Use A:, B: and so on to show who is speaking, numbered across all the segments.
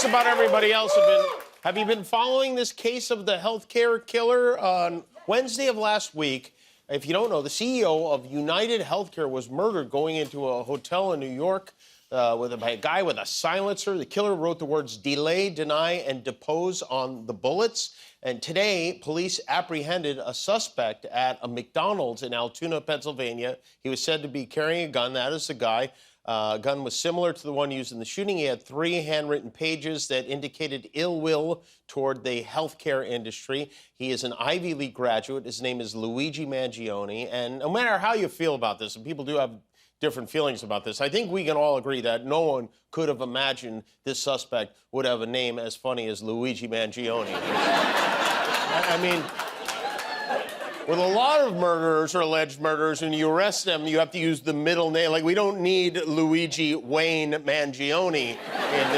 A: about everybody else have you been following this case of the healthcare killer? On Wednesday of last week, if you don't know, the CEO of UnitedHealthCare was murdered going into a hotel in New York with a guy with a silencer. The killer wrote the words delay, deny, and depose on the bullets. And today, police apprehended a suspect at a McDonald's in Altoona, Pennsylvania. He was said to be carrying a gun. That is the guy. A gun was similar to the one used in the shooting. He had 3 handwritten pages that indicated ill will toward the healthcare industry. He is an Ivy League graduate. His name is Luigi Mangione. And no matter how you feel about this, and people do have different feelings about this, I think we can all agree that no one could have imagined this suspect would have a name as funny as Luigi Mangione. I mean, with a lot of murderers or alleged murderers, when you arrest them, you have to use the middle name. Like, we don't need Luigi Wayne Mangione.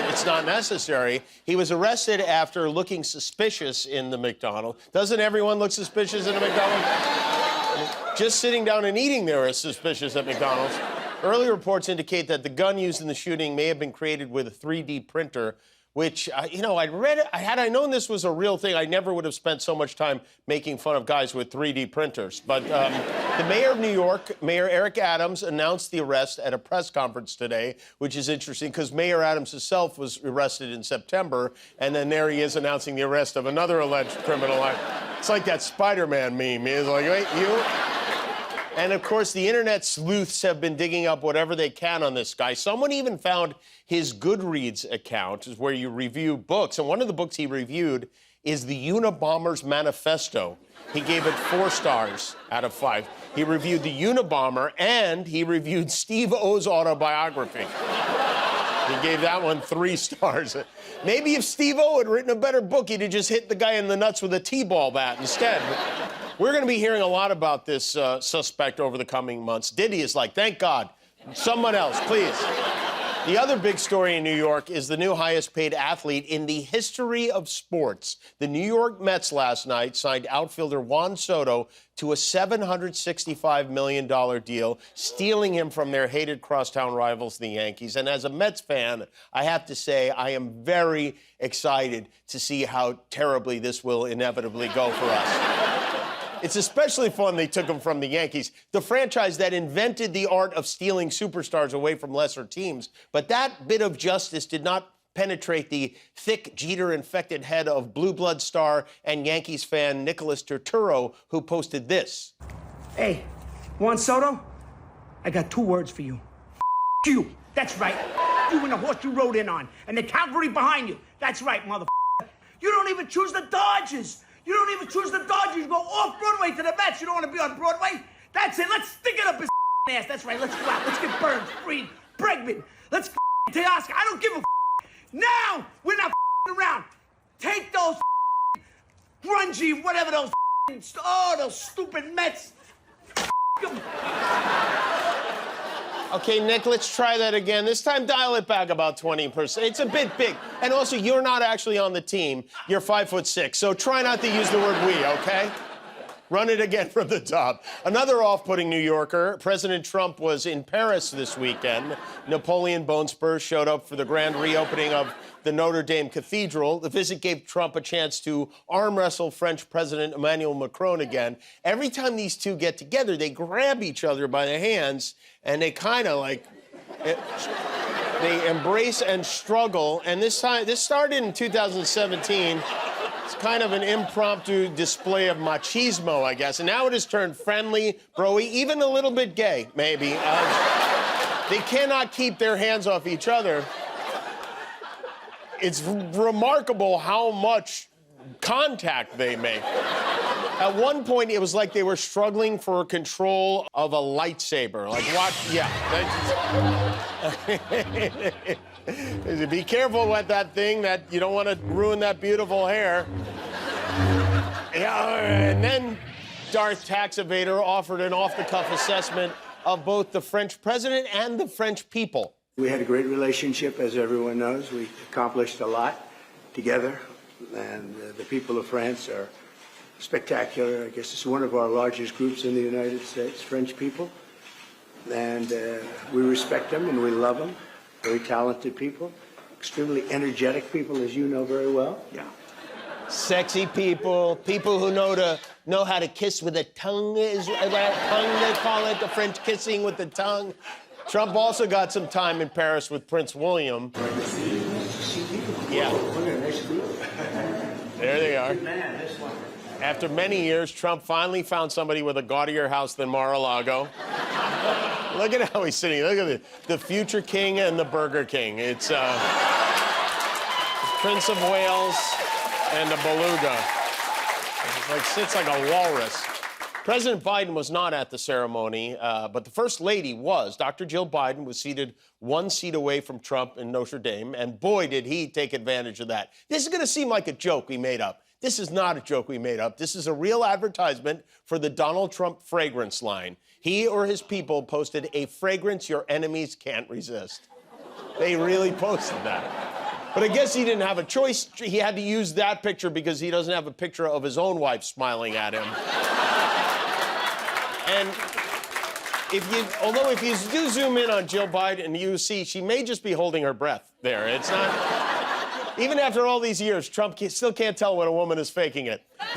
A: It's not necessary. He was arrested after looking suspicious in the McDonald's. Doesn't everyone look suspicious in a McDonald's? Just sitting down and eating there is suspicious at McDonald's. Early reports indicate that the gun used in the shooting may have been created with a 3D printer, which, I'd read it. Had I known this was a real thing, I never would have spent so much time making fun of guys with 3D printers. But the mayor of New York, Mayor Eric Adams, announced the arrest at a press conference today, which is interesting because Mayor Adams himself was arrested in September, and then there he is announcing the arrest of another alleged criminal. It's like that Spider-Man meme. He's like, wait, you? And, of course, the internet sleuths have been digging up whatever they can on this guy. Someone even found his Goodreads account, is where you review books. And one of the books he reviewed is the Unabomber's Manifesto. He gave it 4 stars out of 5. He reviewed the Unabomber, and he reviewed Steve O's autobiography. He gave that one 3 stars. Maybe if Steve O had written a better book, he'd have just hit the guy in the nuts with a T-ball bat instead. We're going to be hearing a lot about this suspect over the coming months. Diddy is like, thank God. Someone else, please. The other big story in New York is the new highest-paid athlete in the history of sports. The New York Mets last night signed outfielder Juan Soto to a $765 million deal, stealing him from their hated crosstown rivals, the Yankees. And as a Mets fan, I have to say I am very excited to see how terribly this will inevitably go for us. It's especially fun they took him from the Yankees, the franchise that invented the art of stealing superstars away from lesser teams. But that bit of justice did not penetrate the thick, Jeter-infected head of blue blood star and Yankees fan Nicholas Turturro, who posted this.
B: Hey, Juan Soto, I got 2 words for you. You. That's right. You and the horse you rode in on, and the cavalry behind you. That's right, mother. You don't even choose the Dodgers. You don't even choose the Dodgers. You go off Broadway to the Mets. You don't want to be on Broadway? That's it. Let's stick it up his ass. That's right. Let's go out. Let's get Burns, Freed, Bregman. Let's Teoscar. I don't give a Now, we're not around. Take those grungy, whatever those those stupid Mets.
A: Okay, Nick, let's try that again. This time, dial it back about 20%. It's a bit big. And also, you're not actually on the team. You're 5'6", so try not to use the word we, okay? Run it again from the top. Another off-putting New Yorker. President Trump was in Paris this weekend. Napoleon Bonespurs showed up for the grand reopening of the Notre Dame Cathedral. The visit gave Trump a chance to arm wrestle French President Emmanuel Macron again. Every time these two get together, they grab each other by the hands, and they kind of like... they embrace and struggle. And this started in 2017. It's kind of an impromptu display of machismo, I guess. And now it has turned friendly, bro-y, even a little bit gay, maybe. They cannot keep their hands off each other. It's remarkable how much contact they make. At one point, it was like they were struggling for control of a lightsaber. Like, what? Yeah. Be careful with that thing, that you don't want to ruin that beautiful hair. Yeah, and then Darth Tax Evader offered an off-the-cuff assessment of both the French president and the French people.
C: We had a great relationship, as everyone knows. We accomplished a lot together, and the people of France are spectacular. I guess it's one of our largest groups in the United States, French people. And we respect them and we love them. Very talented people. extremely energetic people, as you know very well.
B: Yeah.
A: Sexy people, people who know how to kiss with a tongue, is that tongue they call it, the French kissing with the tongue. Trump also got some time in Paris with Prince William. Yeah. There they are. After many years, Trump finally found somebody with a gaudier house than Mar-a-Lago. Look at how he's sitting. Look at the future king and the Burger King. It's Prince of Wales and a beluga. It's like sits like a walrus. President Biden was not at the ceremony, but the First Lady was. Dr. Jill Biden was seated one seat away from Trump in Notre Dame, and boy, did he take advantage of that. This is going to seem like a joke we made up. This is not a joke we made up. This is a real advertisement for the Donald Trump fragrance line. He or his people posted a fragrance your enemies can't resist. They really posted that. But I guess he didn't have a choice. He had to use that picture because he doesn't have a picture of his own wife smiling at him. And although if you do zoom in on Jill Biden, you see she may just be holding her breath there. It's not, even after all these years, Trump still can't tell when a woman is faking it. Let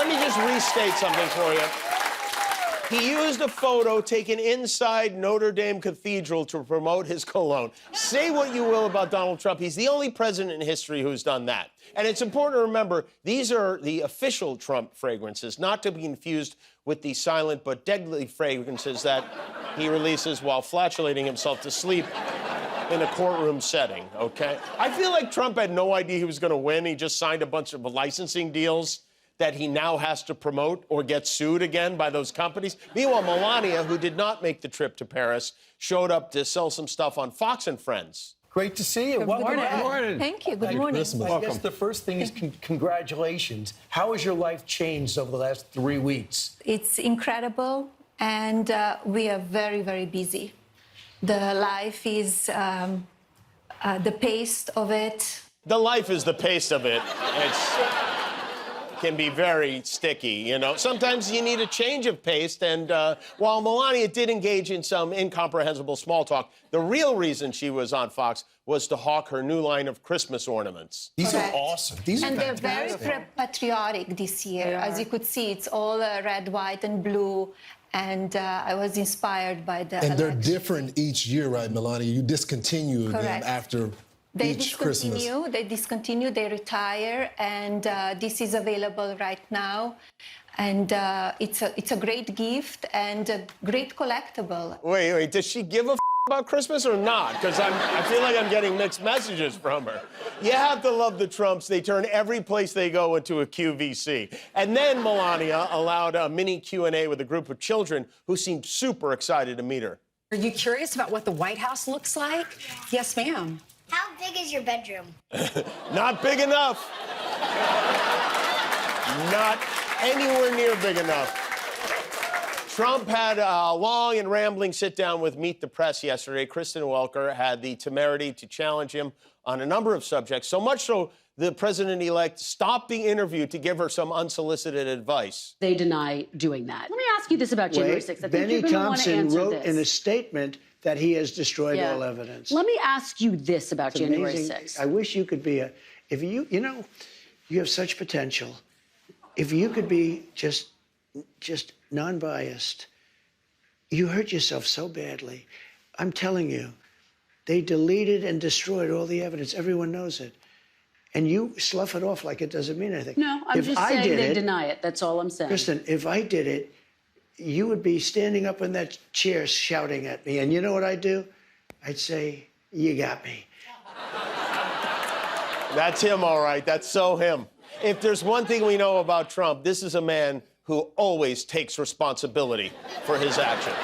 A: me just restate something for you. He used a photo taken inside Notre Dame Cathedral to promote his cologne. Say what you will about Donald Trump, he's the only president in history who's done that. And it's important to remember, these are the official Trump fragrances, not to be confused with the silent but deadly fragrances that he releases while flatulating himself to sleep in a courtroom setting, okay? I feel like Trump had no idea he was going to win. He just signed a bunch of licensing deals that he now has to promote or get sued again by those companies. Meanwhile, Melania, who did not make the trip to Paris, showed up to sell some stuff on Fox and Friends.
D: Great to see you.
E: Good morning. Thank you. Good morning.
D: I guess the first thing is congratulations. How has your life changed over the last 3 weeks?
E: It's incredible, and we are very, very busy. The life is the pace of it.
A: The life is the pace of it. Can be very sticky, you know. Sometimes you need a change of pace, and while Melania did engage in some incomprehensible small talk, the real reason she was on Fox was to hawk her new line of Christmas ornaments.
D: These are awesome. These
E: And
D: are
E: they're very patriotic this year. As you could see, it's all red, white, and blue. And I was inspired by the
F: And they're
E: election.
F: different each year, right, Melania? You discontinue them
E: Correct.
F: after
E: They
F: each Christmas.
E: discontinue, they retire, and this is available right now. And it's a great gift and a great collectible.
A: Wait, does she give a about Christmas or not? Because I feel like I'm getting mixed messages from her. You have to love the Trumps. They turn every place they go into a QVC. And then Melania allowed a mini Q&A with a group of children who seemed super excited to meet her.
G: Are you curious about what the White House looks like? Yes, ma'am.
H: How big is your bedroom?
A: Not big enough. Not anywhere near big enough. Trump had a long and rambling sit-down with Meet the Press yesterday. Kristen Welker had the temerity to challenge him on a number of subjects, so much so the president-elect stopped the interview to give her some unsolicited advice.
I: They deny doing that. Let me ask you this about January 6th. I think
C: Benny
I: you're going to want to
C: Thompson
I: answer
C: wrote
I: this.
C: in a statement that he has destroyed
I: Yeah.
C: all evidence.
I: Let me ask you this about
C: It's
I: January
C: amazing.
I: 6th.
C: I wish you could be you know, you have such potential. If you could be just non-biased, you hurt yourself so badly. I'm telling you, they deleted and destroyed all the evidence. Everyone knows it. And you slough it off like it doesn't mean anything.
I: No, I'm
C: If
I: just
C: I
I: saying
C: did
I: they
C: it,
I: deny it. That's all I'm saying.
C: Kristen, if I did it, you would be standing up in that chair shouting at me. And you know what I'd do? I'd say, you got me.
A: That's him, all right. That's so him. If there's one thing we know about Trump, this is a man who always takes responsibility for his actions.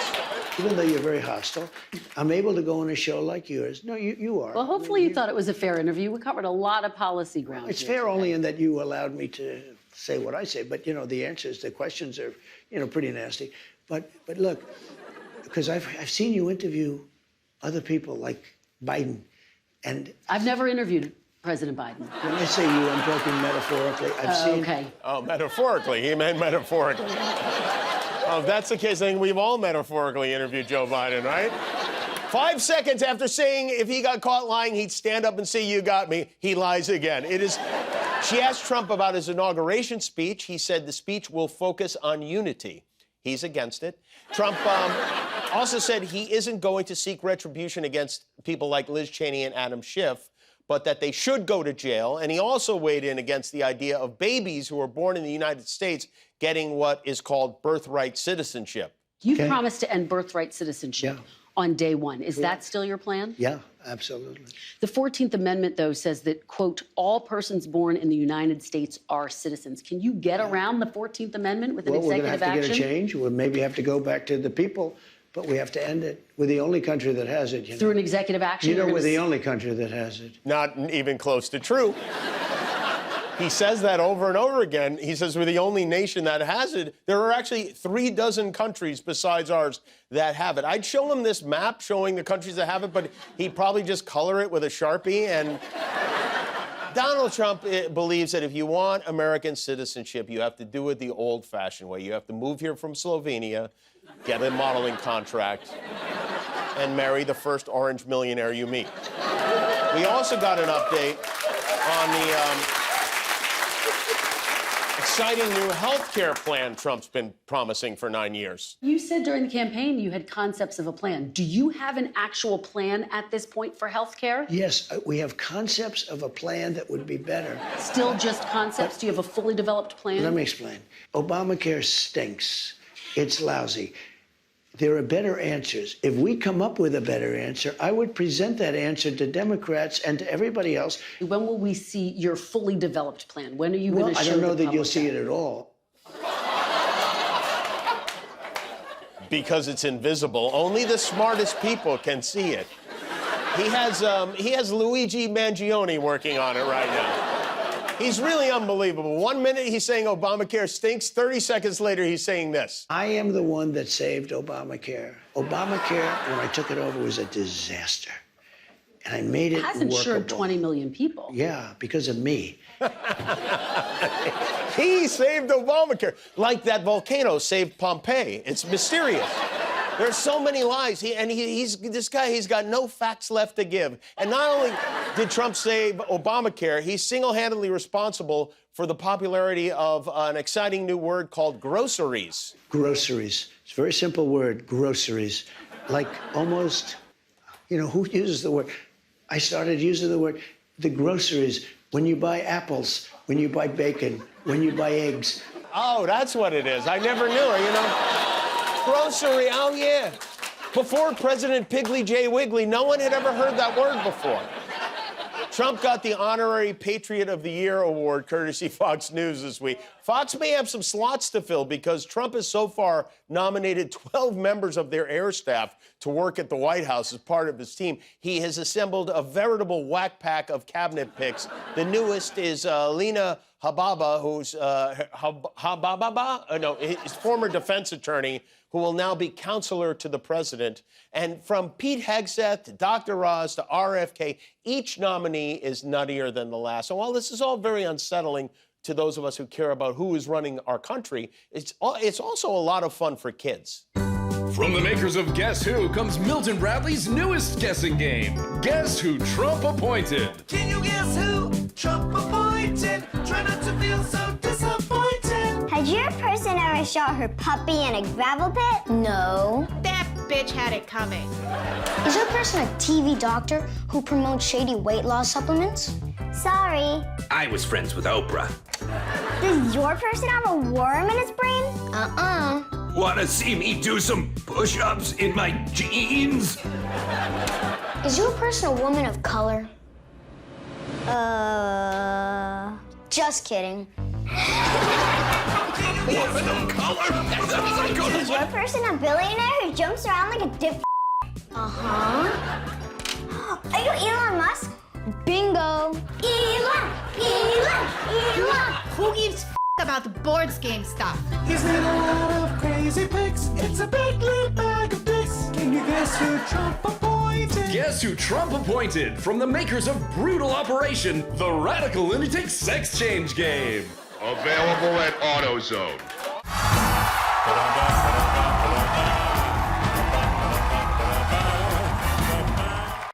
C: Even though you're very hostile, I'm able to go on a show like yours. No, you are.
I: Well, hopefully you thought it was a fair interview. We covered a lot of policy ground.
C: It's
I: here
C: fair
I: today.
C: only in that you allowed me to say what I say. But, you know, the answers, the questions are, you know, pretty nasty. But look, because I've seen you interview other people like Biden. And
I: I've never interviewed President Biden.
C: when I say you, I'm talking metaphorically. I've seen.
I: Okay.
A: Oh, metaphorically. He meant metaphorically. Oh, if that's the case, I think we've all metaphorically interviewed Joe Biden, right? 5 seconds after saying if he got caught lying, he'd stand up and say, "You got me," he lies again. She asked Trump about his inauguration speech. He said the speech will focus on unity. He's against it. Trump also said he isn't going to seek retribution against people like Liz Cheney and Adam Schiff, but that they should go to jail. And he also weighed in against the idea of babies who are born in the United States getting what is called birthright citizenship.
I: You promised to end birthright citizenship on day one. Is that still your plan?
C: Yeah, absolutely.
I: The 14th Amendment, though, says that, quote, all persons born in the United States are citizens. Can you get around the 14th Amendment with an executive action?
C: We're going to have to get a change. We'll maybe have to go back to the people, but we have to end it. We're the only country that has it.
I: Through an executive action?
C: You know, we're the only country that has it.
A: Not even close to true. He says that over and over again. He says we're the only nation that has it. There are actually 36 countries besides ours that have it. I'd show him this map showing the countries that have it, but he'd probably just color it with a Sharpie. And Donald Trump believes that if you want American citizenship, you have to do it the old-fashioned way. You have to move here from Slovenia, get a modeling contract, and marry the first orange millionaire you meet. We also got an update on the exciting new health care plan Trump's been promising for 9 years.
I: You said during the campaign you had concepts of a plan. Do you have an actual plan at this point for health care?
C: Yes, we have concepts of a plan that would be better.
I: Still just concepts? Do you have a fully developed plan?
C: Let me explain. Obamacare stinks. It's lousy. There are better answers. If we come up with a better answer, I would present that answer to Democrats and to everybody else.
I: When will we see your fully developed plan? When are you going to show the public?
C: I don't know that you'll see it at all.
A: Because it's invisible. Only the smartest people can see it. He has Luigi Mangione working on it right now. He's really unbelievable. 1 minute he's saying Obamacare stinks. 30 seconds later he's saying this.
C: I am the one that saved Obamacare. Obamacare, when I took it over, was a disaster. And I made it
I: Has insured
C: workable.
I: 20 million people.
C: Yeah, because of me.
A: He saved Obamacare. Like that volcano saved Pompeii. It's mysterious. There's so many lies. This guy, he's got no facts left to give. And not only did Trump save Obamacare, he's single-handedly responsible for the popularity of an exciting new word called groceries.
C: Groceries. It's a very simple word, groceries. Like almost, you know, who uses the word? I started using the word, the groceries. When you buy apples, when you buy bacon, when you buy eggs.
A: Oh, that's what it is. I never knew her, you know. Grocery, oh yeah. Before President Piggly J. Wiggly, no one had ever heard that word before. Trump got the Honorary Patriot of the Year award, courtesy Fox News this week. Fox may have some slots to fill because Trump has so far nominated 12 members of their air staff to work at the White House as part of his team. He has assembled a veritable whack pack of cabinet picks. The newest is Lena Hababa, who's his former defense attorney, who will now be counselor to the president. And from Pete Hegseth to Dr. Oz to RFK, each nominee is nuttier than the last. So while this is all very unsettling to those of us who care about who is running our country, it's also a lot of fun for kids.
H: From the makers of Guess Who comes Milton Bradley's newest guessing game, Guess Who Trump Appointed.
J: Can you guess who Trump appointed? Try not to feel so disappointed.
K: Has your person ever shot her puppy in a gravel pit? No.
L: That bitch had it coming.
K: Is your person a TV doctor who promotes shady weight loss supplements? Sorry.
J: I was friends with Oprah.
K: Does your person have a worm in his brain?
J: Wanna see me do some push-ups in my jeans?
K: Is your person a woman of color? Just kidding.
J: Woman of color?
K: Is your person a billionaire who jumps around like a dip? Are you Elon Musk? Bingo. Elon!
L: Who gives about the boards game stuff?
J: He's made a lot of crazy picks. It's a big lead bag of dicks. Can you guess who Trump appointed?
H: Guess Who Trump Appointed from the makers of Brutal Operation, the Radical Lunatic Sex Change Game.
M: Available at AutoZone.